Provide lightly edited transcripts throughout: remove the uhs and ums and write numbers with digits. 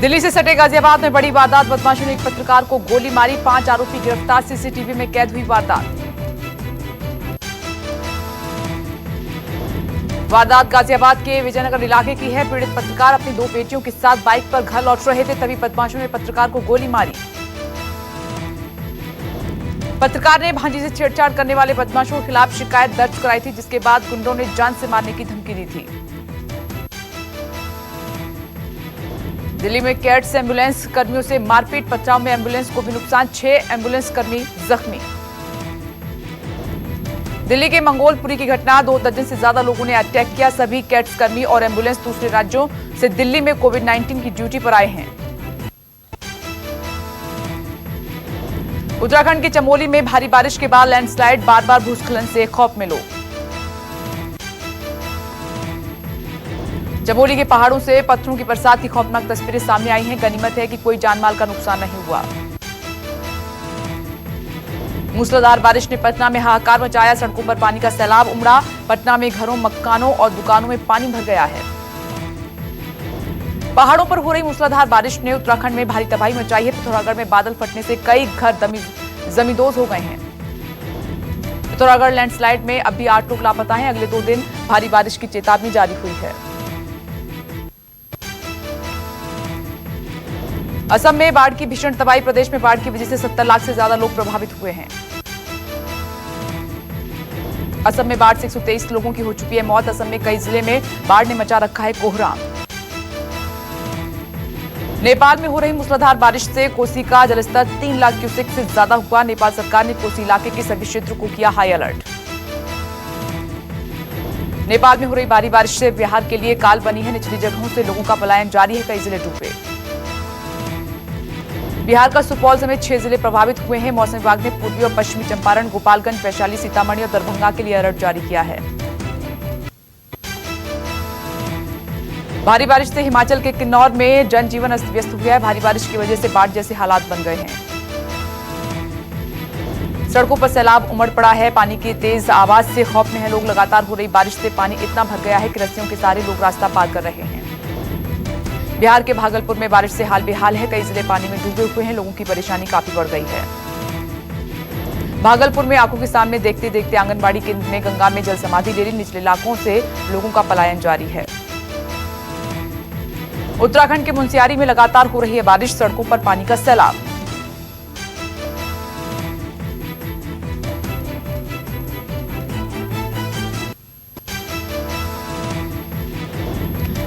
दिल्ली से सटे गाजियाबाद में बड़ी वारदात। बदमाशों ने एक पत्रकार को गोली मारी, 5 आरोपी गिरफ्तार। सीसीटीवी में कैद हुई वारदात। वारदात गाजियाबाद के विजयनगर इलाके की है। पीड़ित पत्रकार अपनी 2 बेटियों के साथ बाइक पर घर लौट रहे थे, तभी बदमाशों ने पत्रकार को गोली मारी। पत्रकार ने भांजी से छेड़छाड़ करने वाले बदमाशों के खिलाफ शिकायत दर्ज कराई थी, जिसके बाद गुंडों ने जान से मारने की धमकी दी थी। दिल्ली में कैट्स एम्बुलेंस कर्मियों से मारपीट, पथराव में एम्बुलेंस को भी नुकसान, 6 एम्बुलेंस कर्मी जख्मी। दिल्ली के मंगोलपुरी की घटना, 2 दर्जन से ज्यादा लोगों ने अटैक किया। सभी कैट्स कर्मी और एम्बुलेंस दूसरे राज्यों से दिल्ली में कोविड-19 की ड्यूटी पर आए हैं। उत्तराखंड के चमोली में भारी बारिश के बाद लैंडस्लाइड, बार-बार भूस्खलन से खौफ में लोग। चमोली के पहाड़ों से पत्थरों की बरसात की खौफनाक तस्वीरें सामने आई हैं। गनीमत है कि कोई जानमाल का नुकसान नहीं हुआ। मूसलाधार बारिश ने पटना में हाहाकार मचाया, सड़कों पर पानी का सैलाब उमड़ा। पटना में घरों, मकानों और दुकानों में पानी भर गया है। पहाड़ों पर हो रही मूसलाधार बारिश ने उत्तराखंड में भारी तबाही मचाई है। पिथौरागढ़ में बादल फटने से कई घर जमींदोज हो गए हैं। पिथौरागढ़ लैंडस्लाइड में अब भी 8 लोग लापता हैं। अगले 2 दिन भारी बारिश की चेतावनी जारी हुई है। असम में बाढ़ की भीषण तबाही, प्रदेश में बाढ़ की वजह से 70 लाख से ज्यादा लोग प्रभावित हुए हैं। असम में बाढ़ से 123 लोगों की हो चुकी है मौत। असम में कई जिले में बाढ़ ने मचा रखा है कोहराम। नेपाल में हो रही मूसलाधार बारिश से कोसी का जलस्तर 3 लाख क्यूसेक से ज्यादा हुआ। नेपाल सरकार ने कोसी इलाके के सभी क्षेत्रों को किया हाई अलर्ट। नेपाल में हो रही भारी बारिश से बिहार के लिए काल बनी है। निचली जगहों से लोगों का पलायन जारी है, कई जिले डूबे। बिहार का सुपौल समेत 6 जिले प्रभावित हुए हैं। मौसम विभाग ने पूर्वी और पश्चिमी चंपारण, गोपालगंज, वैशाली, सीतामढ़ी और दरभंगा के लिए अलर्ट जारी किया है। भारी बारिश से हिमाचल के किन्नौर में जनजीवन अस्त व्यस्त हो गया है। भारी बारिश की वजह से बाढ़ जैसे हालात बन गए हैं। सड़कों पर सैलाब उमड़ पड़ा है। पानी की तेज आवाज से खौफ में है लोग। लगातार हो रही बारिश से पानी इतना भर गया है कि रस्सियों के सहारे लोग रास्ता पार कर रहे हैं। बिहार के भागलपुर में बारिश से हाल बेहाल है। कई जिले पानी में डूबे हुए हैं। लोगों की परेशानी काफी बढ़ गई है। भागलपुर में आंखों के सामने देखते देखते आंगनबाड़ी केंद्र में गंगा में जल समाधि ले ली। निचले इलाकों से लोगों का पलायन जारी है। उत्तराखंड के मुनस्यारी में लगातार हो रही है बारिश, सड़कों पर पानी का सैलाब।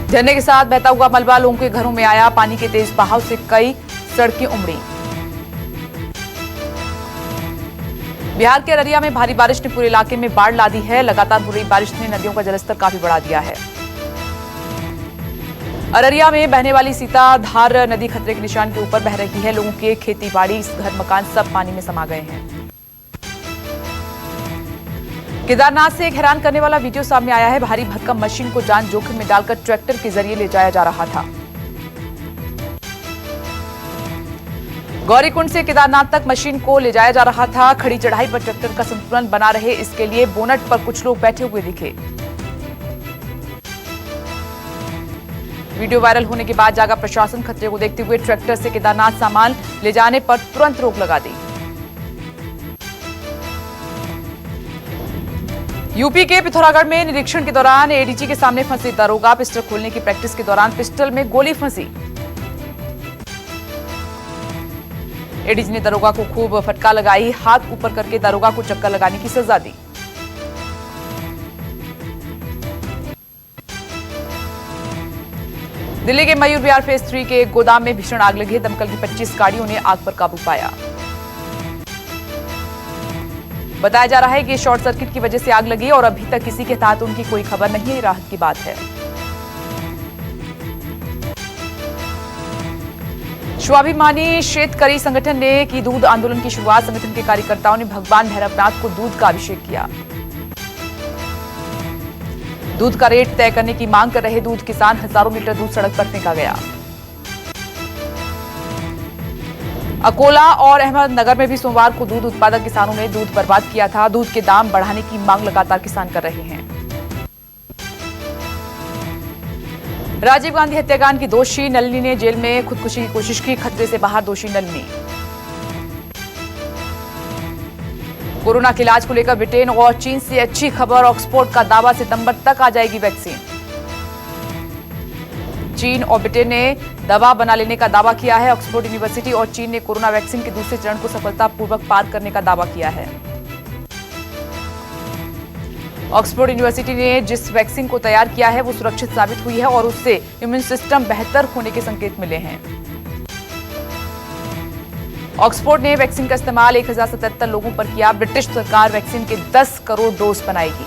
झरने के साथ बहता हुआ मलबा लोगों के घरों में आया। पानी के तेज बहाव से कई सड़कें उमड़ी। बिहार के अररिया में भारी बारिश ने पूरे इलाके में बाढ़ ला दी है। लगातार हो रही बारिश ने नदियों का जलस्तर काफी बढ़ा दिया है। अररिया में बहने वाली सीताधार नदी खतरे के निशान के ऊपर बह रही है। लोगों के खेती बाड़ी, घर मकान सब पानी में समा गए हैं। केदारनाथ से एक हैरान करने वाला वीडियो सामने आया है। भारी भरकम मशीन को जान जोखिम में डालकर ट्रैक्टर के जरिए ले जाया जा रहा था। गौरीकुंड से केदारनाथ तक मशीन को ले जाया जा रहा था। खड़ी चढ़ाई पर ट्रैक्टर का संतुलन बना रहे, इसके लिए बोनट पर कुछ लोग बैठे हुए दिखे। वीडियो वायरल होने के बाद जागा प्रशासन। खतरे को देखते हुए ट्रैक्टर से केदारनाथ सामान ले जाने पर तुरंत रोक लगा दी। यूपी के पिथौरागढ़ में निरीक्षण के दौरान एडीजी के सामने फंसे दारोगा। पिस्टल खोलने की प्रैक्टिस के दौरान पिस्टल में गोली फंसी। एडीजी ने दारोगा को खूब फटका लगाई। हाथ ऊपर करके दारोगा को चक्कर लगाने की सजा दी। दिल्ली के मयूर विहार फेज 3 के एक गोदाम में भीषण आग लगी। दमकल की 25 गाड़ियों ने आग पर काबू पाया। बताया जा रहा है कि शॉर्ट सर्किट की वजह से आग लगी और अभी तक किसी के हताहत होने की कोई खबर नहीं है। राहत की बात है। स्वाभिमानी शेतकरी संगठन ने की दूध आंदोलन की शुरुआत। संगठन के कार्यकर्ताओं ने भगवान भैरवनाथ को दूध का अभिषेक किया। दूध का रेट तय करने की मांग कर रहे दूध किसान, हजारों लीटर दूध सड़क पर फेंका गया। अकोला और अहमदनगर में भी सोमवार को दूध उत्पादक किसानों ने दूध बर्बाद किया था। दूध के दाम बढ़ाने की मांग लगातार किसान कर रहे हैं। राजीव गांधी हत्याकांड की दोषी नलिनी ने जेल में खुदकुशी की कोशिश की, खतरे से बाहर दोषी नलिनी। कोरोना के इलाज को लेकर ब्रिटेन और चीन से अच्छी खबर, ऑक्सफोर्ड का दावा सितंबर तक आ जाएगी वैक्सीन। चीन और ब्रिटेन ने दवा बना लेने का दावा किया है। ऑक्सफोर्ड यूनिवर्सिटी और चीन ने कोरोना वैक्सीन के दूसरे चरण को सफलतापूर्वक पार करने का दावा किया है। ऑक्सफोर्ड यूनिवर्सिटी ने जिस वैक्सीन को तैयार किया है वो सुरक्षित साबित हुई है और उससे इम्यून सिस्टम बेहतर होने के संकेत मिले हैं। ऑक्सफोर्ड ने वैक्सीन का इस्तेमाल 1077 लोगों पर किया। ब्रिटिश सरकार वैक्सीन के 10 करोड़ डोज बनाएगी।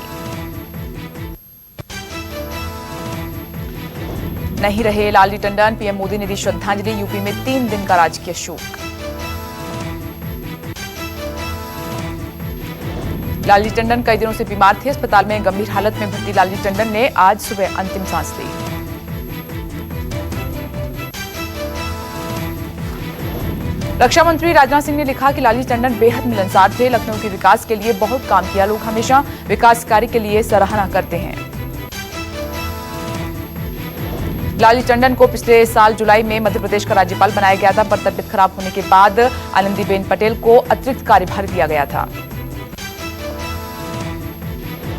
नहीं रहे लालजी टंडन, पीएम मोदी ने दी श्रद्धांजलि। यूपी में 3 दिन का राजकीय शोक। लालजी टंडन कई दिनों से बीमार थे। अस्पताल में गंभीर हालत में भर्ती लालजी टंडन ने आज सुबह अंतिम सांस ली। रक्षा मंत्री राजनाथ सिंह ने लिखा कि लालजी टंडन बेहद मिलनसार थे। लखनऊ के विकास के लिए बहुत काम किया। लोग हमेशा विकास कार्य के लिए सराहना करते हैं। लालजी टंडन को पिछले साल जुलाई में मध्य प्रदेश का राज्यपाल बनाया गया था, पर तबीयत खराब होने के बाद आनंदीबेन पटेल को अतिरिक्त कार्यभार दिया गया था।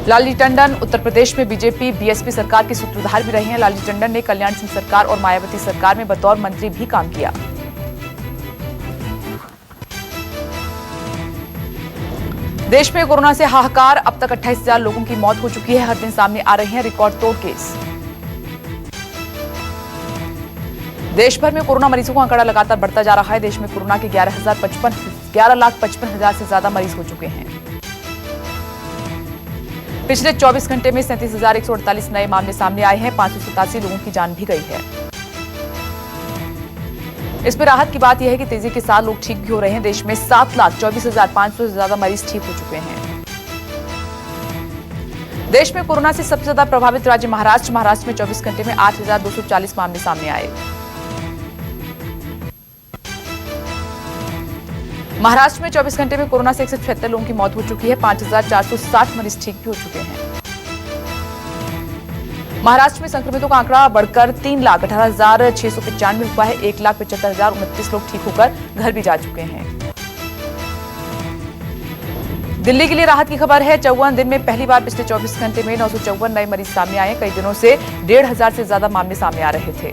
लालजी टंडन उत्तर प्रदेश में बीजेपी बीएसपी सरकार के सूत्रधार भी रहे हैं। लालजी टंडन ने कल्याण सिंह सरकार और मायावती सरकार में बतौर मंत्री भी काम किया। देश में कोरोना से हाहाकार, अब तक 28,000 लोगों की मौत हो चुकी है। हर दिन सामने आ रहे हैं रिकॉर्ड तोड़ केस। देश भर में कोरोना मरीजों का आंकड़ा लगातार बढ़ता जा रहा है। देश में कोरोना के 11,55,000 से ज्यादा मरीज हो चुके हैं। पिछले 24 घंटे में 37,148 नए मामले सामने आए हैं। 587 लोगों की जान भी गई है। इसमें राहत की बात यह है कि तेजी के साथ लोग ठीक भी हो रहे हैं। देश में 7,24,500 से ज्यादा मरीज ठीक हो चुके हैं। देश में कोरोना से सबसे ज्यादा प्रभावित राज्य महाराष्ट्र। महाराष्ट्र में 24 घंटे में 8,240 मामले सामने आए। महाराष्ट्र में 24 घंटे में कोरोना से 176 लोगों की मौत हो चुकी है। 5,460 मरीज ठीक भी हो चुके हैं। महाराष्ट्र में संक्रमितों का आंकड़ा बढ़कर 3,18,695 हुआ है। 1,75,029 लोग ठीक होकर घर भी जा चुके हैं। दिल्ली के लिए राहत की खबर है। 54 दिन में पहली बार पिछले 24 घंटे में 954 नए मरीज सामने आए। कई दिनों से 1,500 से ज्यादा मामले सामने आ रहे थे।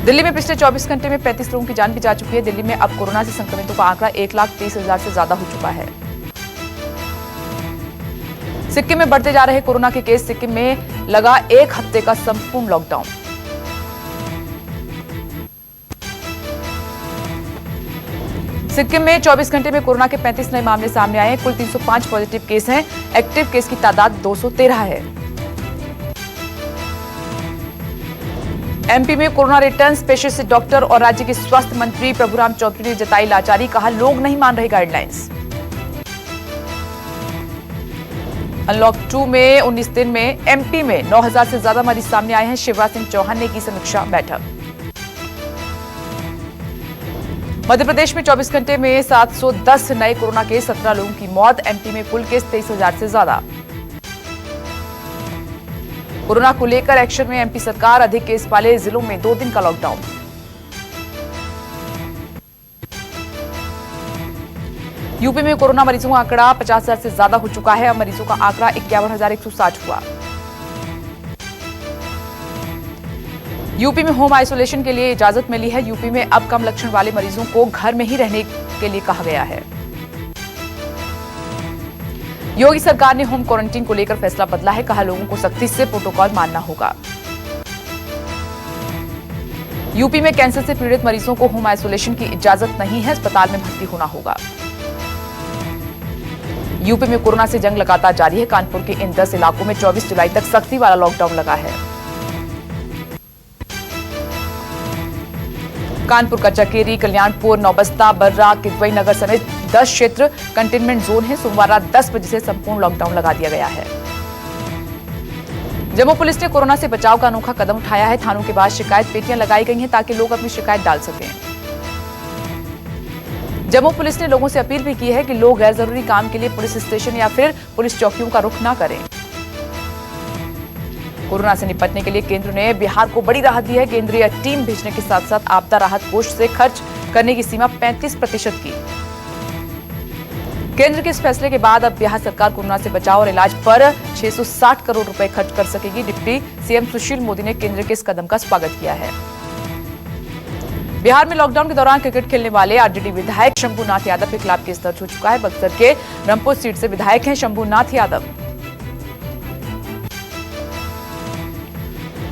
दिल्ली में पिछले 24 घंटे में 35 लोगों की जान भी जा चुकी है। दिल्ली में अब कोरोना से संक्रमितों का आंकड़ा 1,30,000 से ज्यादा हो चुका है। सिक्किम में बढ़ते जा रहे कोरोना के केस। सिक्किम में लगा 1 हफ्ते का संपूर्ण लॉकडाउन। सिक्किम में 24 घंटे में कोरोना के 35 नए मामले सामने आए हैं। कुल 305 पॉजिटिव केस हैं। एक्टिव केस की तादाद 213 है। एमपी में कोरोना रिटर्न स्पेशलिस्ट डॉक्टर और राज्य के स्वास्थ्य मंत्री प्रभुराम चौधरी ने जताई लाचारी। कहा लोग नहीं मान रहे गाइडलाइंस। अनलॉक 2 में 19 दिन में एमपी में 9,000 से ज्यादा मरीज सामने आए हैं। शिवराज सिंह चौहान ने की समीक्षा बैठक। मध्य प्रदेश में 24 घंटे में 710 नए कोरोना केस, 17 लोगों की मौत। एमपी में कुल केस 23,000 से ज्यादा। कोरोना को लेकर एक्शन में एमपी सरकार। अधिक केस वाले जिलों में 2 दिन का लॉकडाउन। यूपी में कोरोना मरीजों का आंकड़ा 50,000 से ज्यादा हो चुका है। अब मरीजों का आंकड़ा 51,160 हुआ। यूपी में होम आइसोलेशन के लिए इजाजत मिली है। यूपी में अब कम लक्षण वाले मरीजों को घर में ही रहने के लिए कहा गया है। योगी सरकार ने होम क्वारंटीन को लेकर फैसला बदला है। कहा लोगों को सख्ती से प्रोटोकॉल मानना होगा। यूपी में कैंसर से पीड़ित मरीजों को होम आइसोलेशन की इजाजत नहीं है। अस्पताल में भर्ती होना होगा। यूपी में कोरोना से जंग लगातार जारी है। कानपुर के इन 10 इलाकों में 24 जुलाई तक सख्ती वाला लॉकडाउन लगा है। कानपुर का चकेरी, कल्याणपुर, नौबस्ता, बर्रा, किदवई नगर समेत 10 क्षेत्र कंटेनमेंट जोन है। सोमवार रात 10 बजे से संपूर्ण लॉकडाउन लगा दिया गया है। जम्मू पुलिस ने कोरोना से बचाव का अनोखा कदम उठाया है। थानों के बाद शिकायत पेटियां लगाई गई हैं ताकि लोग अपनी शिकायत डाल सकें। जम्मू पुलिस ने लोगों से अपील भी की है कि लोग गैर जरूरी काम के लिए पुलिस स्टेशन या फिर पुलिस चौकियों का रुख न करें। कोरोना से निपटने के लिए केंद्र ने बिहार को बड़ी राहत दी है। केंद्रीय टीम भेजने के साथ साथ आपदा राहत कोष से खर्च करने की सीमा 35% की। केंद्र के इस फैसले के बाद अब बिहार सरकार कोरोना से बचाव और इलाज पर 660 करोड़ रुपए खर्च कर सकेगी। डिप्टी सीएम सुशील मोदी ने केंद्र के इस कदम का स्वागत किया है। बिहार में लॉकडाउन के दौरान क्रिकेट खेलने वाले आरजेडी विधायक शंभूनाथ यादव के खिलाफ केस दर्ज हो चुका है। बक्सर के ब्रह्मपुर सीट से विधायक हैं शंभूनाथ यादव।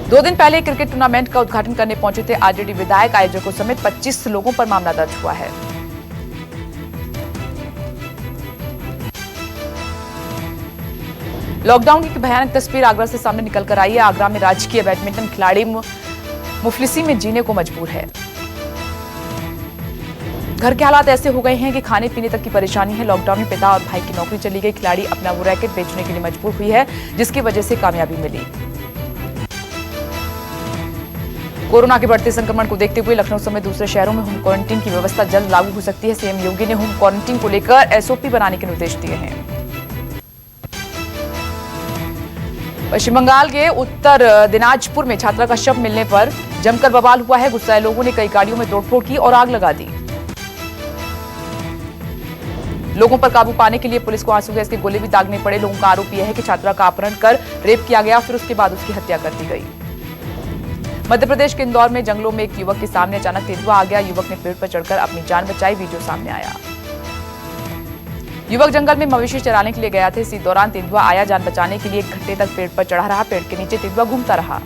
2 दिन पहले क्रिकेट टूर्नामेंट का उद्घाटन करने पहुंचे थे आरजेडी विधायक। आयोजकों समेत 25 लोगों पर मामला दर्ज हुआ है। लॉकडाउन की भयानक तस्वीर आगरा से सामने निकलकर आई है। आगरा में राजकीय बैडमिंटन खिलाड़ी मुफलिसी में जीने को मजबूर है। घर के हालात ऐसे हो गए हैं कि खाने पीने तक की परेशानी है। लॉकडाउन में पिता और भाई की नौकरी चली गई। खिलाड़ी अपना वो रैकेट बेचने के लिए मजबूर हुई है, जिसकी वजह से कामयाबी मिली। कोरोना के बढ़ते संक्रमण को देखते हुए लखनऊ समेत दूसरे शहरों में होम क्वारंटीन की व्यवस्था जल्द लागू हो सकती है। सीएम योगी ने होम क्वारंटीन को लेकर एसओपी बनाने के निर्देश दिए हैं। पश्चिम बंगाल के उत्तर दिनाजपुर में छात्रा का शव मिलने पर जमकर बवाल हुआ है। गुस्साए लोगों ने कई गाड़ियों में तोड़फोड़ की और आग लगा दी। लोगों पर काबू पाने के लिए पुलिस को आंसू गैस के गोले भी दागने पड़े। लोगों का आरोप यह है कि छात्रा का अपहरण कर रेप किया गया, फिर उसके बाद उसकी हत्या कर दी गई। मध्य प्रदेश के इंदौर में जंगलों में एक युवक के सामने अचानक तेंदुआ आ गया। युवक ने पेड़ पर चढ़कर अपनी जान बचाई। वीडियो सामने आया। युवक जंगल में मवेशी चराने के लिए गया था। इसी दौरान तेंदुआ आया। जान बचाने के लिए 1 घंटे तक पेड़ पर चढ़ा रहा। पेड़ के नीचे तेंदुआ घूमता रहा।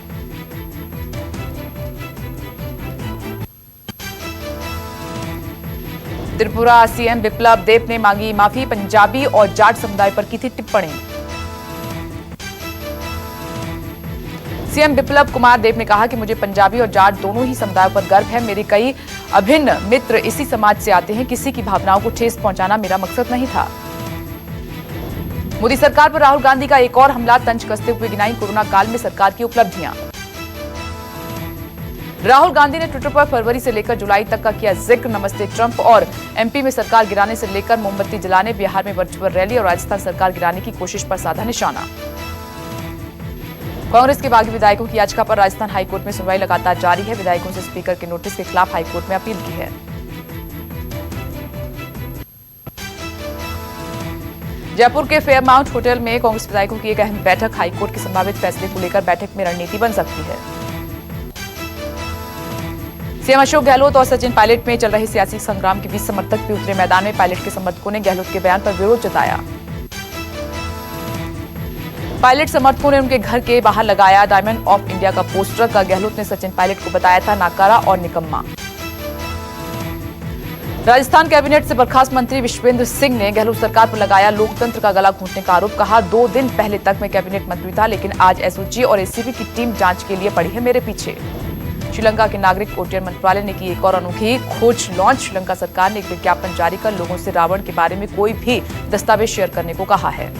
त्रिपुरा सीएम बिप्लब देब ने मांगी माफी। पंजाबी और जाट समुदाय पर की थी टिप्पणी। सीएम बिप्लब कुमार देब ने कहा कि मुझे पंजाबी और जाट दोनों ही समुदायों पर गर्व है। मेरे कई अभिन्न मित्र इसी समाज से आते हैं। किसी की भावनाओं को ठेस पहुंचाना मेरा मकसद नहीं था। मोदी सरकार पर राहुल गांधी का एक और हमला। तंज कसते हुए गिनाई कोरोना काल में सरकार की उपलब्धियां। राहुल गांधी ने ट्विटर पर फरवरी से लेकर जुलाई तक का किया जिक्र। नमस्ते ट्रंप और एमपी में सरकार गिराने से लेकर मोमबत्ती जलाने, बिहार में वर्चुअल रैली और राजस्थान सरकार गिराने की कोशिश पर साधा निशाना। कांग्रेस के बागी विधायकों की याचिका पर राजस्थान हाईकोर्ट में सुनवाई लगातार जारी है। विधायकों से स्पीकर के नोटिस के खिलाफ हाईकोर्ट में अपील की है। जयपुर के फेयरमाउंट होटल में कांग्रेस विधायकों की एक अहम बैठक। हाईकोर्ट के संभावित फैसले को लेकर बैठक में रणनीति बन सकती है। सीएम अशोक गहलोत और सचिन पायलट में चल रहे सियासी संग्राम के बीच समर्थक भी उतरे मैदान में। पायलट के समर्थकों ने गहलोत के बयान पर विरोध जताया। पायलट समर्थकों ने उनके घर के बाहर लगाया डायमंड ऑफ इंडिया का पोस्टर। का गहलोत ने सचिन पायलट को बताया था नाकारा और निकम्मा। राजस्थान कैबिनेट से बर्खास्त मंत्री विश्वेंद्र सिंह ने गहलोत सरकार पर लगाया लोकतंत्र का गला घोंटने का आरोप। कहा 2 दिन पहले तक मैं कैबिनेट मंत्री था, लेकिन आज एसओजी और एसीबी की टीम जांच के लिए पड़ी है मेरे पीछे। श्रीलंका के नागरिक उड्डयन मंत्रालय ने की एक और अनोखी खोज लॉन्च। श्रीलंका सरकार ने एक विज्ञापन जारी कर लोगों से रावण के बारे में कोई भी दस्तावेज शेयर करने को कहा है।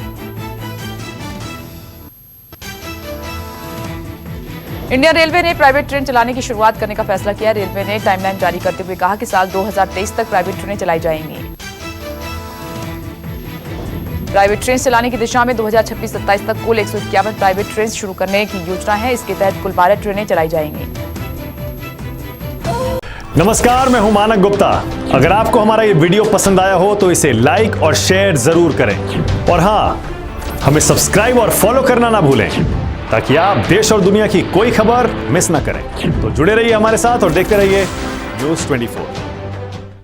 इंडियन रेलवे ने प्राइवेट ट्रेन चलाने की शुरुआत करने का फैसला किया। रेलवे ने टाइमलाइन जारी करते हुए कहा कि साल 2023 तक प्राइवेट ट्रेनें चलाई जाएंगी। प्राइवेट ट्रेन चलाने की दिशा में 2026-27 तक कुल 151 प्राइवेट ट्रेन शुरू करने की योजना है। इसके तहत कुल 12 ट्रेनें चलाई जाएंगी। नमस्कार, मैं हूं मानक गुप्ता। अगर आपको हमारा ये वीडियो पसंद आया हो तो इसे लाइक और शेयर जरूर करें। और हां, हमें सब्सक्राइब और फॉलो करना ना भूलें, ताकि आप देश और दुनिया की कोई खबर मिस ना करें। तो जुड़े रहिए हमारे साथ और देखते रहिए News 24।